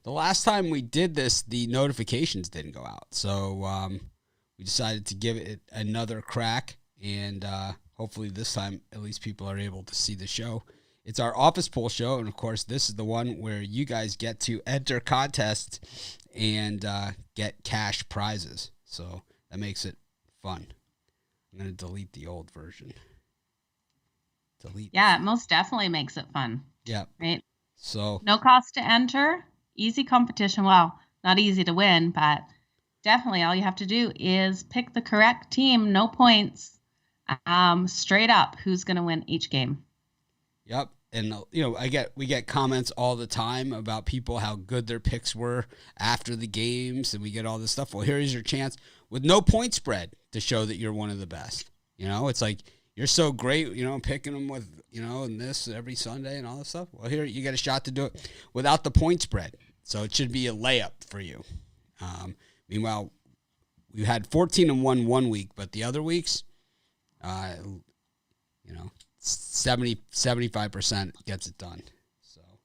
The last time we did this, the notifications didn't go out. So we decided to give it another crack. And hopefully this time, at least people are able to see the show. It's our office pool show. And, of course, this is the one where you guys get to enter contests and get cash prizes. So that makes it fun. I'm going to delete the old version. Delete. Yeah, it most definitely makes it fun. Yeah. Right? So no cost to enter. Easy competition. Well, not easy to win, but definitely all you have to do is pick the correct team. No points. Straight up, who's going to win each game. Yep. And, we get comments all the time about people, how good their picks were after the games, and we get all this stuff. Well, here's your chance with no point spread to show that you're one of the best. It's like you're so great, picking them with, and this every Sunday and all this stuff. Well, here you get a shot to do it without the point spread. So it should be a layup for you. Meanwhile, we had 14-1 one week, but the other weeks, 75% gets it done. So, of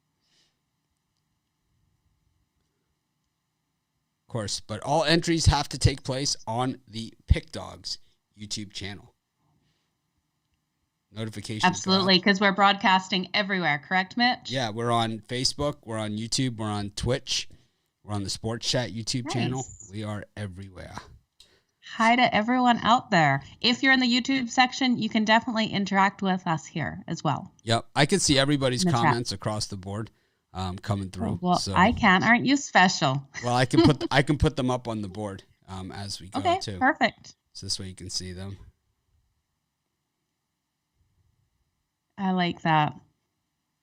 course, but all entries have to take place on the PickDawgz YouTube channel. Notifications. Absolutely, because we're broadcasting everywhere, correct, Mitch? Yeah, we're on Facebook, we're on YouTube, we're on Twitch, we're on the Sports Chat YouTube channel. We are everywhere. Hi to everyone out there. If you're in the YouTube section, you can definitely interact with us here as well. Yep, I can see everybody's comments across the board coming through. Well, so. I can. Aren't you special? Well, I can put them up on the board as we go too. Okay, perfect. So this way you can see them. I like that.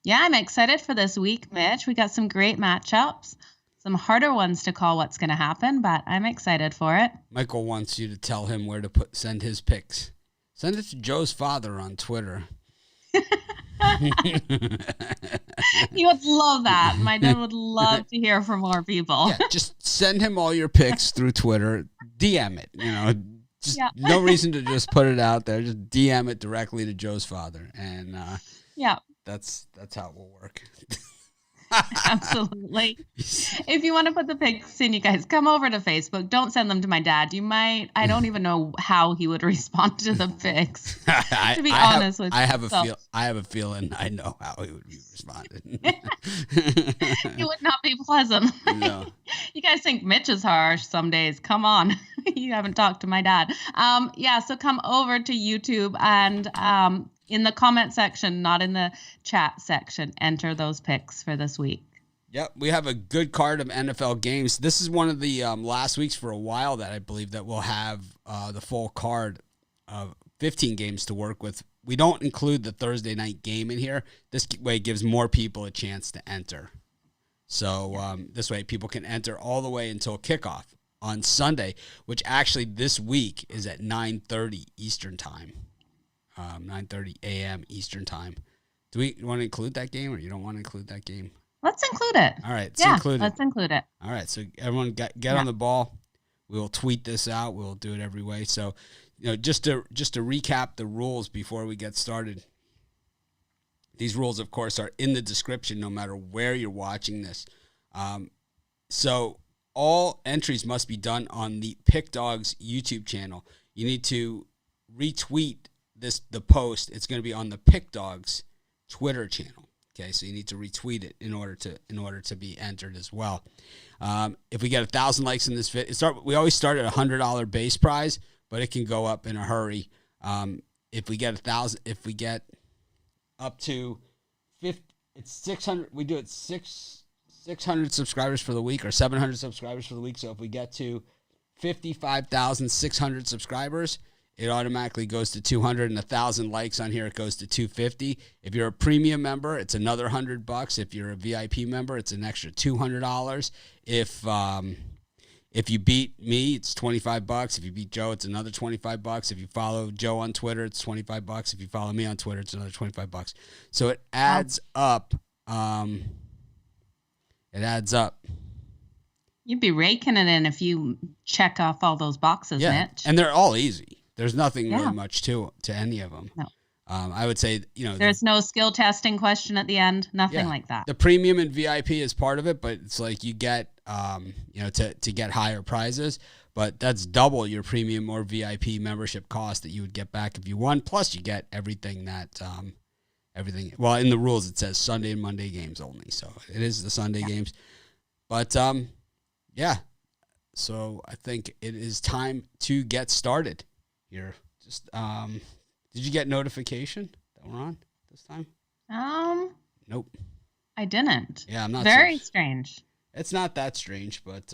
Yeah, I'm excited for this week, Mitch. We got some great matchups, some harder ones to call what's going to happen, but I'm excited for it. Michael wants you to tell him where to send his picks. Send it to Joe's father on Twitter. He would love that. My dad would love to hear from more people. Yeah, just send him all your picks through Twitter. DM it, Just no reason to just put it out there. Just DM it directly to Joe's father, and that's how it will work. Absolutely. If you want to put the pics in, you guys come over to Facebook. Don't send them to my dad. You might. I don't even know how he would respond to the pics. To be honest with you, I have a feeling I know how he would be responding. It would not be pleasant. No. You guys think Mitch is harsh some days. Come on. You haven't talked to my dad. So come over to YouTube and in the comment section, not in the chat section, enter those picks for this week. Yep, we have a good card of NFL games. This is one of the last weeks for a while that I believe that we'll have the full card of 15 games to work with. We don't include the Thursday night game in here. This way it gives more people a chance to enter. So this way people can enter all the way until kickoff on Sunday, which actually this week is at 9:30 Eastern time. 9:30 a.m. Eastern time. Do we want to include that game, or you don't want to include that game? Let's include it. All right, let's include it. All right, so everyone get on the ball. We will tweet this out. We'll do it every way. So, just to recap the rules before we get started. These rules, of course, are in the description, no matter where you're watching this. So all entries must be done on the PickDawgz YouTube channel. You need to retweet the post. It's going to be on the PickDawgz Twitter channel. Okay, so you need to retweet it in order to be entered as well. If we get 1,000 likes in this video, we always start at a $100 base prize, but it can go up in a hurry. If we get 1,000, if we get up to 50, it's 600. We do it 600 subscribers for the week, or 700 subscribers for the week. So if we get to 55,600 subscribers, it automatically goes to 200, and 1,000 likes on here, it goes to 250. If you're a premium member, it's another $100. If you're a VIP member, it's an extra $200. If you beat me, it's $25. If you beat Joe, it's another $25. If you follow Joe on Twitter, it's $25. If you follow me on Twitter, it's another $25. So it adds up. It adds up. You'd be raking it in if you check off all those boxes, Mitch. And they're all easy. There's nothing really much to any of them. No. I would say, there's no skill testing question at the end, nothing like that. The premium and VIP is part of it, but it's like you get, to get higher prizes, but that's double your premium or VIP membership cost that you would get back if you won. Plus you get everything that, well, in the rules, it says Sunday and Monday games only. So it is the Sunday games, but, so I think it is time to get started here. Just, did you get notification that we're on this time? Nope. I didn't. Yeah, I'm not. Very strange. It's not that strange, but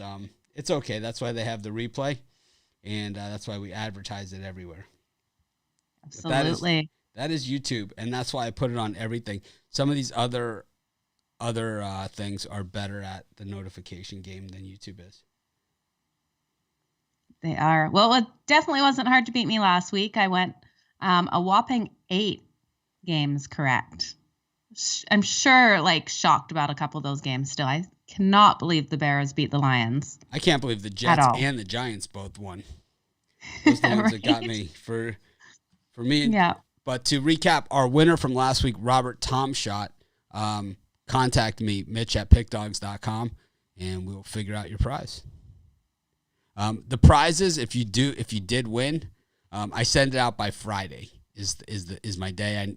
it's okay. That's why they have the replay, and that's why we advertise it everywhere. Absolutely. That is YouTube, and that's why I put it on everything. Some of these other things are better at the notification game than YouTube is. They are. Well, it definitely wasn't hard to beat me last week. I went a whopping 8 games correct. I'm sure, shocked about a couple of those games still. I cannot believe the Bears beat the Lions. I can't believe the Jets and the Giants both won. Those are the ones that got me for me. Yeah. But to recap, our winner from last week, Robert Tomshot, contact me, Mitch at PickDawgz.com, and we'll figure out your prize. The prizes, if you did win, I send it out by Friday. Is my day.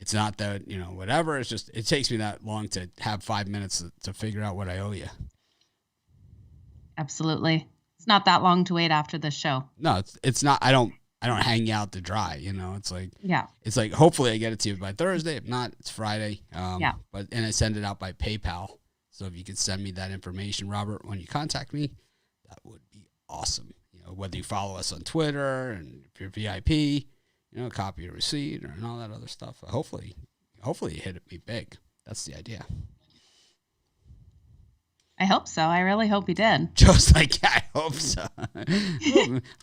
It's not that, whatever. It's just, it takes me that long to have 5 minutes to figure out what I owe you. Absolutely. It's not that long to wait after the show. No, it's not. I don't hang out to dry. It's like, yeah. It's like, hopefully I get it to you by Thursday. If not, it's Friday. Yeah. And I send it out by PayPal. So if you could send me that information, Robert, when you contact me, that would be awesome. Whether you follow us on Twitter and if you're VIP, copy your receipt and all that other stuff. Hopefully you hit me big. That's the idea. I hope so. I really hope you did. Just like, I hope so.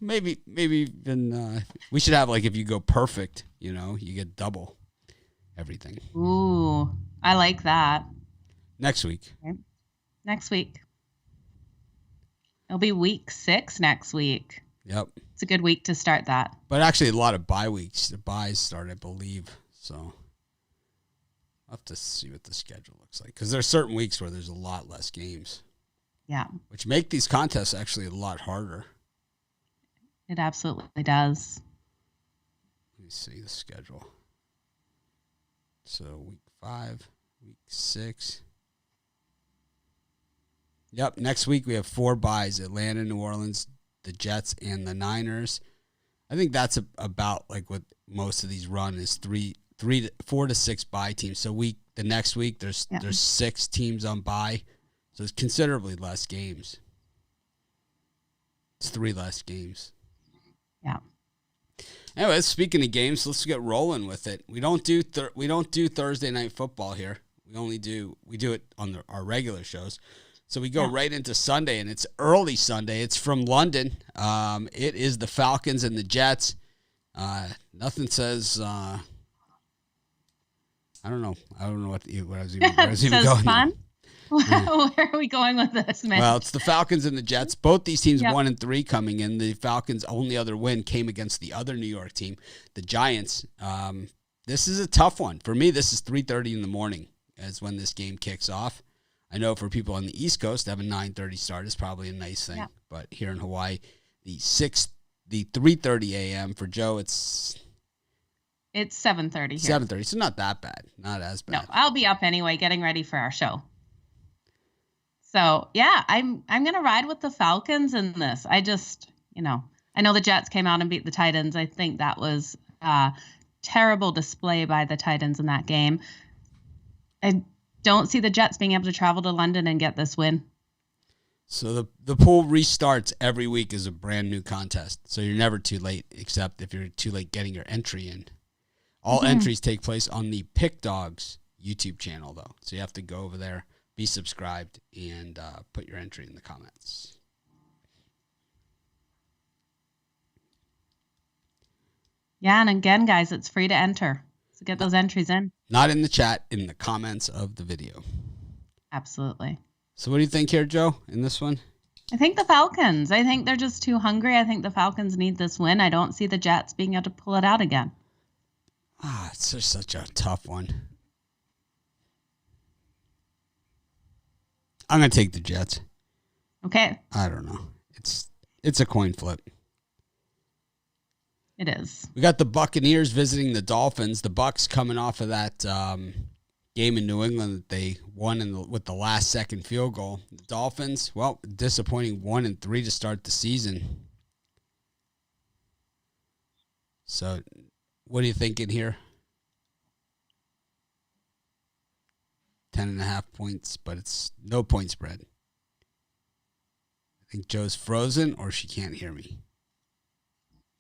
maybe even we should have, if you go perfect, you get double everything. Ooh, I like that. Next week. Okay. Next week. It'll be week 6 next week. Yep. It's a good week to start that. But actually, a lot of bye weeks. The byes start, I believe. So I'll have to see what the schedule looks like. Because there's certain weeks where there's a lot less games. Yeah. Which make these contests actually a lot harder. It absolutely does. Let me see the schedule. So week 5, week 6. Yep, next week we have 4 byes: Atlanta, New Orleans, the Jets, and the Niners. I think that's about what most of these run is 4 to 6 bye teams. So the next week there's 6 teams on bye, so it's considerably less games. It's 3 less games. Yeah. Anyway, speaking of games, let's get rolling with it. We don't do Thursday night football here. We do it on our regular shows. So we go right into Sunday, and it's early Sunday. It's from London. It is the Falcons and the Jets. Nothing says. I don't know. I don't know what I was even going. Fun. Where are we going with this, man? Well, it's the Falcons and the Jets. Both these teams 1-3 coming in. The Falcons' only other win came against the other New York team, the Giants. This is a tough one for me. This is 3:30 in the morning is when this game kicks off. I know for people on the East Coast, to have a 9:30 start is probably a nice thing. Yeah. But here in Hawaii, the 3:30 a.m. for Joe, it's 7:30 here. 7:30, so not that bad. Not as bad. No, I'll be up anyway, getting ready for our show. So, yeah, I'm going to ride with the Falcons in this. I just, I know the Jets came out and beat the Titans. I think that was a terrible display by the Titans in that game. I don't see the Jets being able to travel to London and get this win. So the pool restarts every week as a brand new contest. So you're never too late, except if you're too late getting your entry in. All entries take place on the PickDawgz YouTube channel, though. So you have to go over there, be subscribed, and put your entry in the comments. Yeah, and again, guys, it's free to enter. So get those entries in. Not in the chat, in the comments of the video. Absolutely. So what do you think here, Joe, in this one? I think the Falcons. I think they're just too hungry. I think the Falcons need this win. I don't see the Jets being able to pull it out again. It's just such a tough one. I'm going to take the Jets. Okay. I don't know. It's a coin flip. It is. We got the Buccaneers visiting the Dolphins. The Bucs coming off of that game in New England that they won with the last second field goal. The Dolphins, well, disappointing 1-3 to start the season. So, what are you thinking here? 10.5 points, but it's no point spread. I think Joe's frozen or she can't hear me.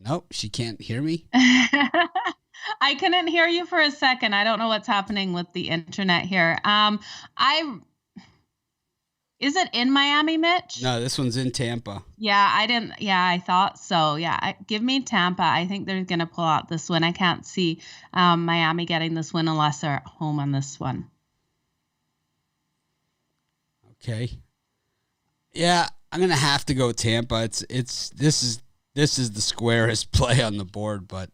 Nope, she can't hear me. I couldn't hear you for a second. I don't know what's happening with the internet here. Is it in Miami, Mitch? No, this one's in Tampa. Yeah, I thought so. Yeah, give me Tampa. I think they're going to pull out this win. I can't see Miami getting this win unless they're at home on this one. Okay. Yeah, I'm going to have to go Tampa. This is the squarest play on the board, but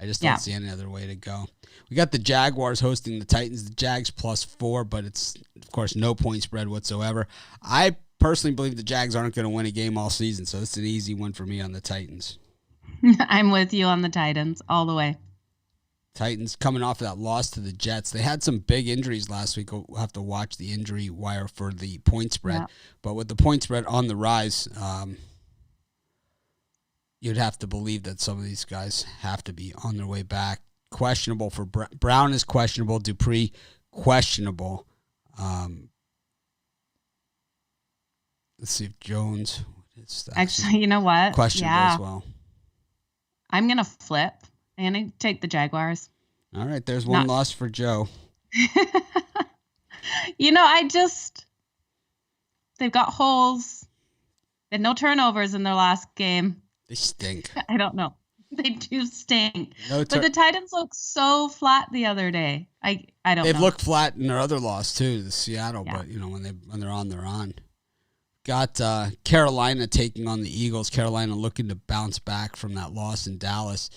I just don't see any other way to go. We got the Jaguars hosting the Titans. The Jags +4, but it's, of course, no point spread whatsoever. I personally believe the Jags aren't going to win a game all season, so it's an easy one for me on the Titans. I'm with you on the Titans all the way. Titans coming off of that loss to the Jets. They had some big injuries last week. We'll have to watch the injury wire for the point spread. Yeah. But with the point spread on the rise, you'd have to believe that some of these guys have to be on their way back. Questionable for Brown is questionable. Dupree, questionable. Let's see if Jones is actually, you know what? Questionable as well. I'm going to flip. I'm going to take the Jaguars. All right, there's one loss for Joe. They've got holes. They had no turnovers in their last game. They stink. I don't know. They do stink. But the Titans looked so flat the other day. I don't know. They've looked flat in their other loss too, the Seattle. Yeah. But when they're on, they're on. Got Carolina taking on the Eagles. Carolina looking to bounce back from that loss in Dallas.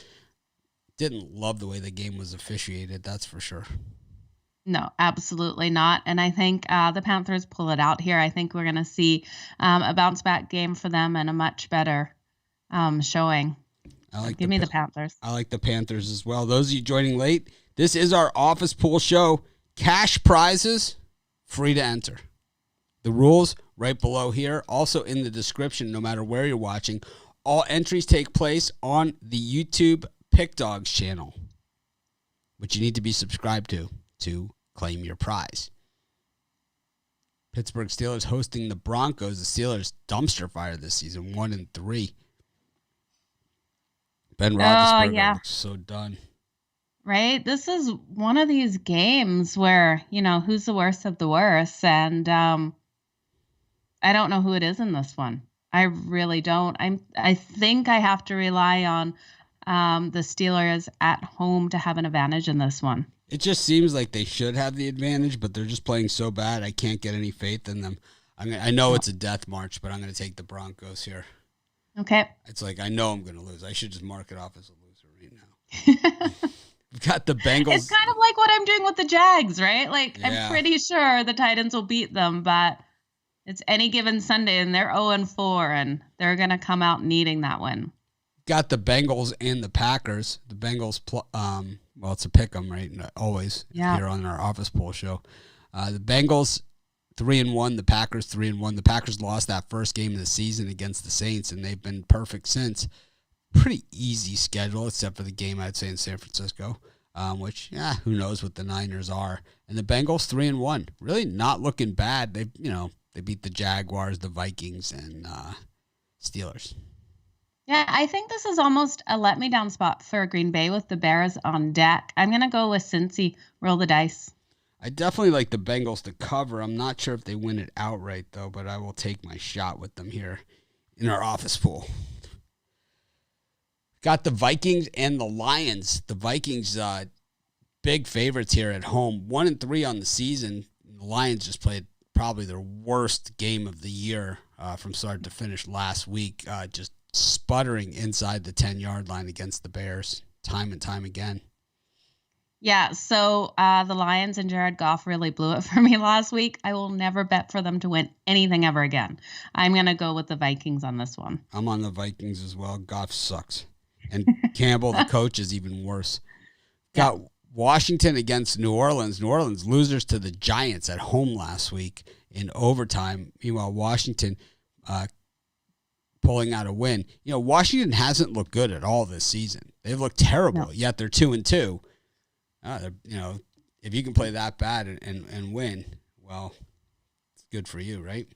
Didn't love the way the game was officiated, that's for sure. No, absolutely not. And I think the Panthers pull it out here. I think we're going to see a bounce back game for them and a much better showing. Give me the Panthers. I like the Panthers as well. Those of you joining late, this is our office pool show. Cash prizes, free to enter. The rules right below here, also in the description, no matter where you're watching. All entries take place on the YouTube PickDawgz channel, which you need to be subscribed to claim your prize. Pittsburgh Steelers hosting the Broncos. The Steelers dumpster fire this season, 1-3. Ben Roethlisberger looks so done. Right? This is one of these games where, who's the worst of the worst, and I don't know who it is in this one. I really don't. I think I have to rely on the Steelers at home to have an advantage in this one. It just seems like they should have the advantage, but they're just playing so bad. I can't get any faith in them. I know it's a death march, but I'm going to take the Broncos here. Okay. It's like I know I'm going to lose. I should just mark it off as a loser right now. We've got the Bengals. It's kind of like what I'm doing with the Jags, right? I'm pretty sure the Titans will beat them, but it's any given Sunday, and they're 0-4, and they're going to come out needing that win. Got the Bengals and the Packers. The Bengals, it's a pick 'em, right? Always here on our office poll show. The Bengals 3-1, the Packers 3-1. The Packers lost that first game of the season against the Saints, and they've been perfect since. Pretty easy schedule, except for the game I'd say in San Francisco, which who knows what the Niners are. And the Bengals 3-1, really not looking bad. They beat the Jaguars, the Vikings, and Steelers. Yeah, I think this is almost a let-me-down spot for Green Bay with the Bears on deck. I'm going to go with Cincy. Roll the dice. I definitely like the Bengals to cover. I'm not sure if they win it outright, though, but I will take my shot with them here in our office pool. Got the Vikings and the Lions. The Vikings, big favorites here at home. 1-3 on the season. The Lions just played probably their worst game of the year from start to finish last week. Just sputtering inside the 10-yard line against the Bears time and time again. Yeah, so the Lions and Jared Goff really blew it for me last week. I will never bet for them to win anything ever again. I'm going to go with the Vikings on this one. I'm on the Vikings as well. Goff sucks. And Campbell, the coach, is even worse. Yeah. Got Washington against New Orleans. New Orleans losers to the Giants at home last week in overtime. Meanwhile, Washington pulling out a win. Washington hasn't looked good at all this season. They've looked terrible, yet they're 2-2. If you can play that bad and win, well, it's good for you, right?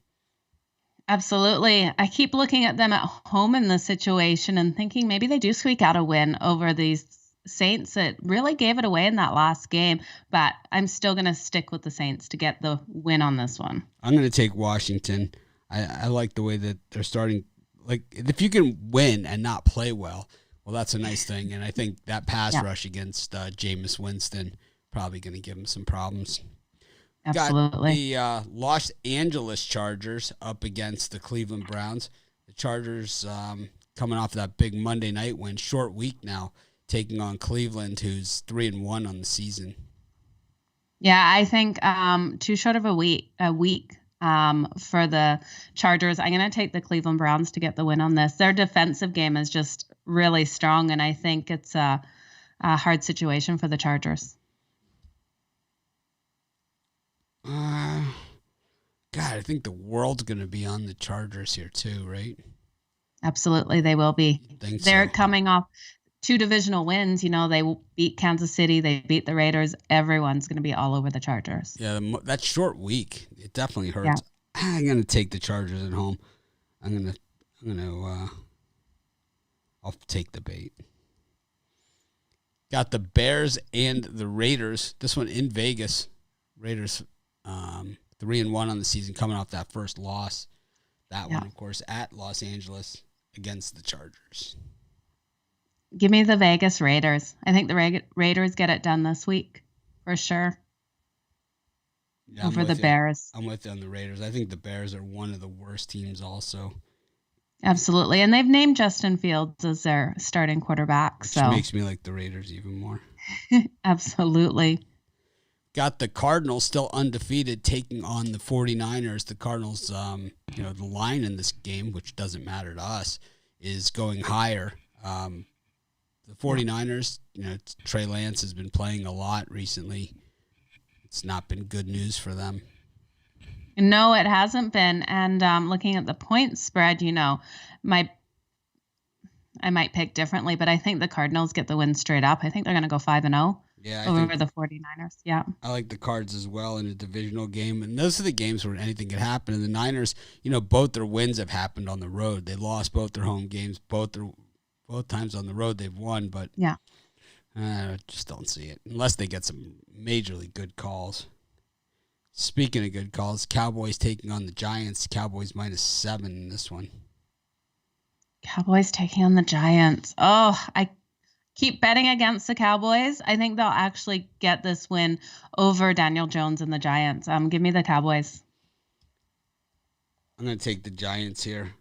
Absolutely. I keep looking at them at home in this situation and thinking maybe they do squeak out a win over these Saints that really gave it away in that last game, but I'm still going to stick with the Saints to get the win on this one. I'm going to take Washington. I like the way that they're starting. Like, if you can win and not play well, that's a nice thing. And I think that pass rush against Jameis Winston probably going to give him some problems. Absolutely. Got the Los Angeles Chargers up against the Cleveland Browns. The Chargers coming off that big Monday night win, short week now, taking on Cleveland, who's 3-1 on the season. Yeah, I think too short of a week for the Chargers. I'm going to take the Cleveland Browns to get the win on this. Their defensive game is just really strong, and I think it's a hard situation for the Chargers. God, I think the world's going to be on the Chargers here too, right? Absolutely, they will be. They're coming off 2 divisional wins. They beat Kansas City. They beat the Raiders. Everyone's going to be all over the Chargers. Yeah, that short week, it definitely hurts. Yeah. I'm going to take the Chargers at home. I'll take the bait. Got the Bears and the Raiders. This one in Vegas. Raiders 3-1 on the season, coming off that first loss. That one, of course, at Los Angeles against the Chargers. Give me the Vegas Raiders. I think the Raiders get it done this week for sure. Yeah, over the Bears. I'm with you on the Raiders. I think the Bears are one of the worst teams also. Absolutely. And they've named Justin Fields as their starting quarterback. Which makes me like the Raiders even more. Absolutely. Got the Cardinals still undefeated taking on the 49ers. The Cardinals, the line in this game, which doesn't matter to us, is going higher. The 49ers, Trey Lance has been playing a lot recently. It's not been good news for them. No, it hasn't been. And looking at the point spread, I might pick differently, but I think the Cardinals get the win straight up. I think they're going to go 5-0 over the 49ers. Yeah. I like the Cards as well in a divisional game. And those are the games where anything can happen. And the Niners, both their wins have happened on the road. They lost both their home games, both times on the road they've won, but I just don't see it unless they get some majorly good calls. Speaking of good calls, Cowboys taking on the Giants. Cowboys -7 in this one. Cowboys taking on the Giants. Oh, I keep betting against the Cowboys. I think they'll actually get this win over Daniel Jones and the Giants. Give me the Cowboys. I'm going to take the Giants here.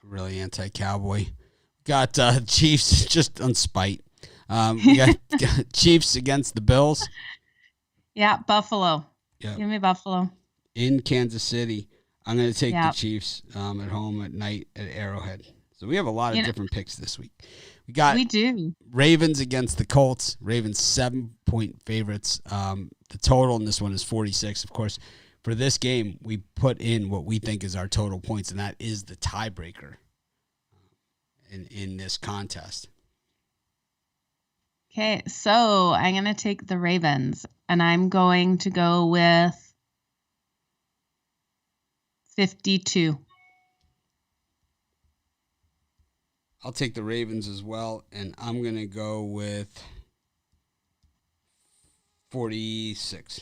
Really anti-Cowboy. Got Chiefs just on spite. We got Chiefs against the Bills. Yeah, Buffalo. Yep. Give me Buffalo. In Kansas City. I'm going to take the Chiefs at home at night at Arrowhead. So we have a lot of different picks this week. We do. Ravens against the Colts. Ravens 7-point favorites. The total in this one is 46. Of course, for this game, we put in what we think is our total points, and that is the tiebreaker in this contest. Okay, so I'm going to take the Ravens, and I'm going to go with 52. I'll take the Ravens as well, and I'm going to go with 46.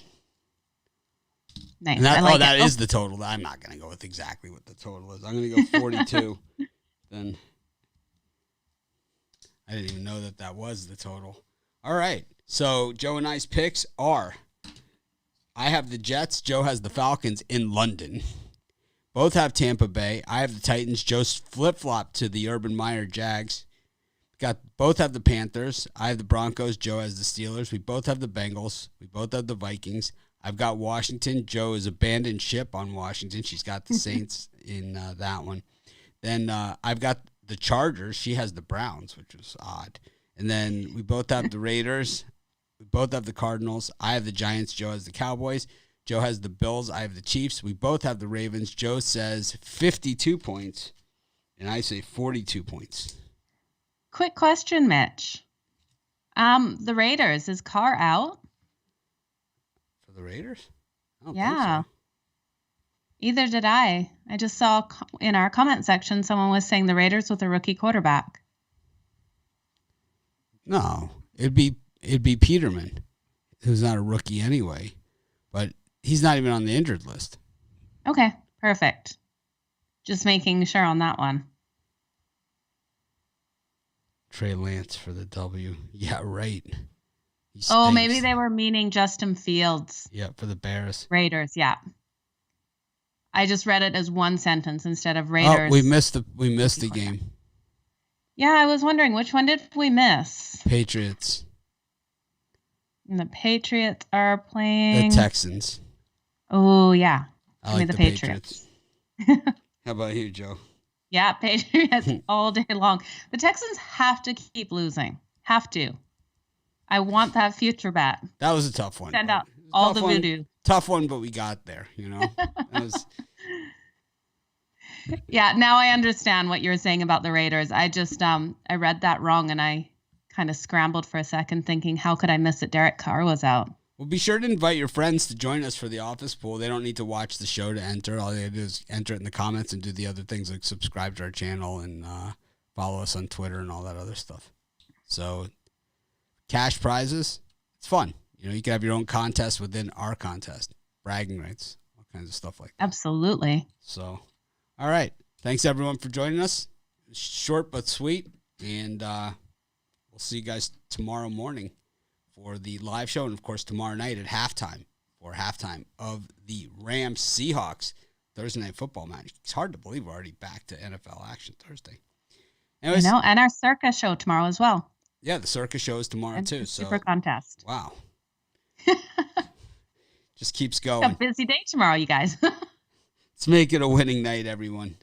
Nice. And that is the total. I'm not going to go with exactly what the total is. I'm going to go 42. Then I didn't even know that was the total. All right. So Joe and I's picks are, I have the Jets. Joe has the Falcons in London. Both have Tampa Bay. I have the Titans. Joe's flip-flop to the Urban Meyer Jags. both have the Panthers. I have the Broncos. Joe has the Steelers. We both have the Bengals. We both have the Vikings. I've got Washington. Joe is abandoned ship on Washington. She's got the Saints in that one. Then I've got the Chargers. She has the Browns, which was odd. And then we both have the Raiders. We both have the Cardinals. I have the Giants. Joe has the Cowboys. Joe has the Bills. I have the Chiefs. We both have the Ravens. Joe says 52 points, and I say 42 points. Quick question, Mitch. The Raiders, is Carr out? For the Raiders? I don't Yeah. think so. Either did I. I just saw in our comment section someone was saying the Raiders with a rookie quarterback. No, it'd be Peterman, who's not a rookie anyway, but he's not even on the injured list. Okay, perfect. Just making sure on that one. Trey Lance for the W. Yeah, right. Oh, maybe they were meaning Justin Fields. Yeah, for the Bears. Raiders, yeah. I just read it as one sentence instead of Raiders. Oh, we missed the game. Yeah, I was wondering which one did we miss? Patriots. And the Patriots are playing The Texans. Oh, yeah. I like the Patriots. How about you, Joe? Yeah, Patriots all day long. The Texans have to keep losing. Have to. I want that future bet. That was a tough one. Send out all the voodoo. Tough one, but we got there, you know? Yeah, now I understand what you were saying about the Raiders. I just, I read that wrong, and I kind of scrambled for a second thinking, how could I miss it? Derek Carr was out. Well, be sure to invite your friends to join us for the office pool. They don't need to watch the show to enter. All they have to do is enter it in the comments and do the other things like subscribe to our channel and follow us on Twitter and all that other stuff. So cash prizes, it's fun. You know, you can have your own contest within our contest, bragging rights, all kinds of stuff like that. Absolutely. So, all right. Thanks, everyone, for joining us. Short but sweet. And we'll see you guys tomorrow morning for the live show. And, of course, tomorrow night at halftime of the Rams-Seahawks Thursday Night Football match. It's hard to believe we're already back to NFL action Thursday. Anyways, I know, and our Circa show tomorrow as well. Yeah, the Circa show is tomorrow, and too. Super contest. Wow. Just keeps going. It's a busy day tomorrow, you guys. Let's make it a winning night, everyone.